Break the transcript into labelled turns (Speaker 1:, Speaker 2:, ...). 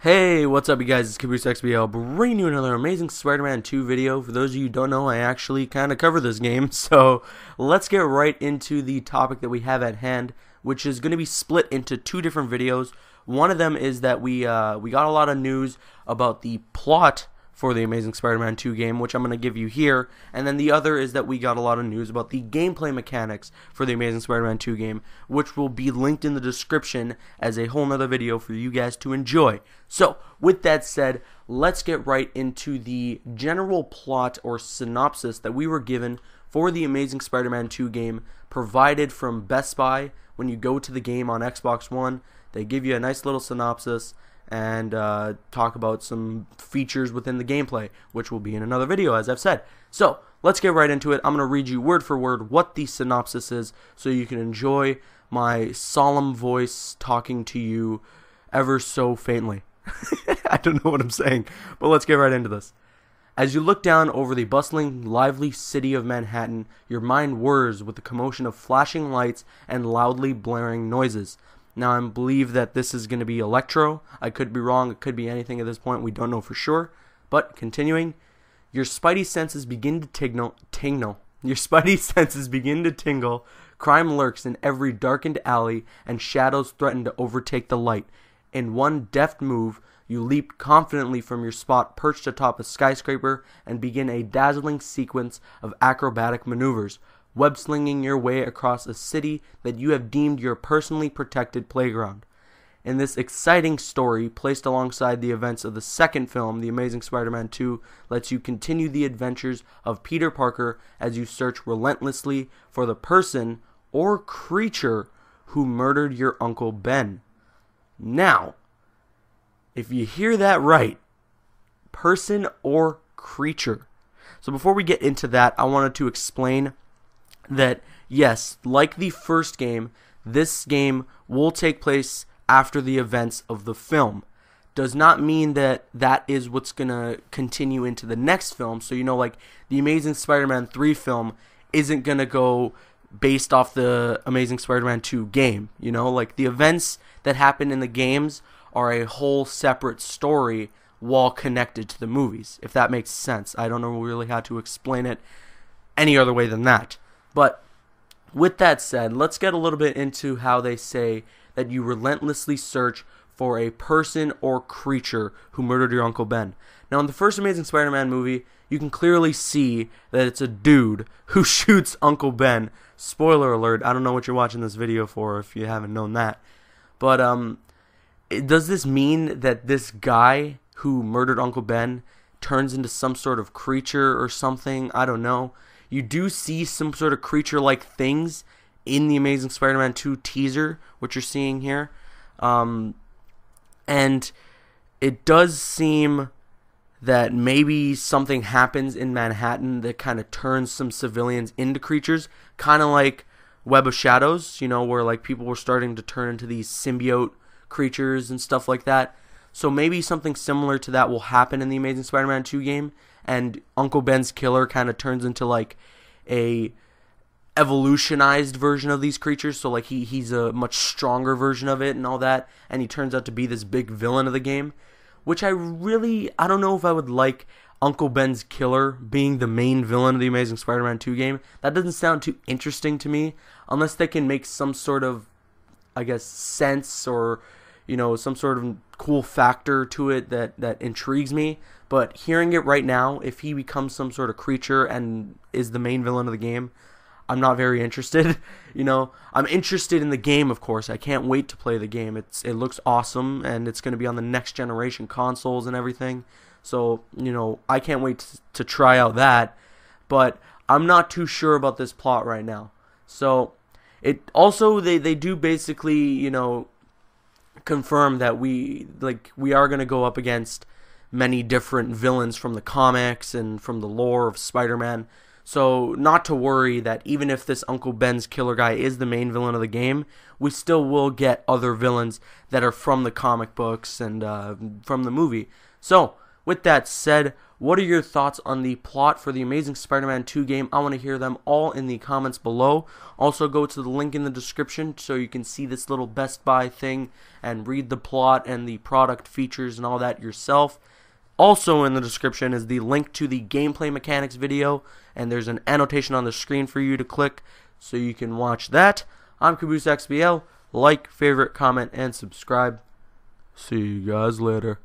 Speaker 1: Hey, what's up you guys, it's CaboosXBL bringing you another amazing Spider-Man 2 video. For those of you who don't know, I actually kind of cover this game, so let's get right into the topic that we have at hand, which is going to be split into two different videos. One of them is that we got a lot of news about the plot for the Amazing Spider-Man 2 game, which I'm going to give you here, and then the other is that we got a lot of news about the gameplay mechanics for the Amazing Spider-Man 2 game, which will be linked in the description as a whole nother video for you guys to enjoy. So, with that said, let's get right into the general plot or synopsis that we were given for the Amazing Spider-Man 2 game, provided from Best Buy. When you go to the game on Xbox One, they give you a nice little synopsis and talk about some features within the gameplay, which will be in another video, as I've said. So, let's get right into it. I'm going to read you word for word what the synopsis is so you can enjoy my solemn voice talking to you ever so faintly. I don't know what I'm saying, but let's get right into this. As you look down over the bustling, lively city of Manhattan, your mind whirs with the commotion of flashing lights and loudly blaring noises. Now, I believe that this is going to be Electro. I could be wrong. It could be anything at this point. We don't know for sure. But, continuing, your spidey senses begin to tingle. Your spidey senses begin to tingle. Crime lurks in every darkened alley, and shadows threaten to overtake the light. In one deft move, you leap confidently from your spot perched atop a skyscraper and begin a dazzling sequence of acrobatic maneuvers, web-slinging your way across a city that you have deemed your personally protected playground. In this exciting story, placed alongside the events of the second film, The Amazing Spider-Man 2 lets you continue the adventures of Peter Parker as you search relentlessly for the person or creature who murdered your Uncle Ben. Now, if you hear that right, person or creature. So before we get into that, I wanted to explain that, yes, like the first game, this game will take place after the events of the film. Does not mean that that is what's going to continue into the next film. So, like the Amazing Spider-Man 3 film isn't going to go based off the Amazing Spider-Man 2 game. Like the events that happen in the games are a whole separate story while connected to the movies, if that makes sense. I don't know really how to explain it any other way than that. But with that said, let's get a little bit into how they say that you relentlessly search for a person or creature who murdered your Uncle Ben. Now, in the first Amazing Spider-Man movie, you can clearly see that it's a dude who shoots Uncle Ben. Spoiler alert, I don't know what you're watching this video for if you haven't known that. But does this mean that this guy who murdered Uncle Ben turns into some sort of creature or something? I don't know. You do see some sort of creature-like things in the Amazing Spider-Man 2 teaser, which you're seeing here. And it does seem that maybe something happens in Manhattan that kind of turns some civilians into creatures, kind of like Web of Shadows, where like people were starting to turn into these symbiote creatures and stuff like that. So maybe something similar to that will happen in the Amazing Spider-Man 2 game, and Uncle Ben's killer kind of turns into like a evolutionized version of these creatures. So like he's a much stronger version of it and all that, and he turns out to be this big villain of the game, which I don't know if I would like Uncle Ben's killer being the main villain of the Amazing Spider-Man 2 game. That doesn't sound too interesting to me, unless they can make some sort of, I guess, sense or some sort of cool factor to it that intrigues me. But hearing it right now, if he becomes some sort of creature and is the main villain of the game, I'm not very interested. I'm interested in the game, of course. I can't wait to play the game. It looks awesome, and it's going to be on the next generation consoles and everything. So, I can't wait to try out that. But I'm not too sure about this plot right now. So, it also, they do basically, confirm that we are going to go up against many different villains from the comics and from the lore of Spider-Man. So not to worry that even if this Uncle Ben's killer guy is the main villain of the game, we still will get other villains that are from the comic books and from the movie. So with that said, what are your thoughts on the plot for the Amazing Spider-Man 2 game? I want to hear them all in the comments below. Also, go to the link in the description so you can see this little Best Buy thing and read the plot and the product features and all that yourself. Also in the description is the link to the gameplay mechanics video, and there's an annotation on the screen for you to click so you can watch that. I'm CaboosXBL. Like, favorite, comment, and subscribe. See you guys later.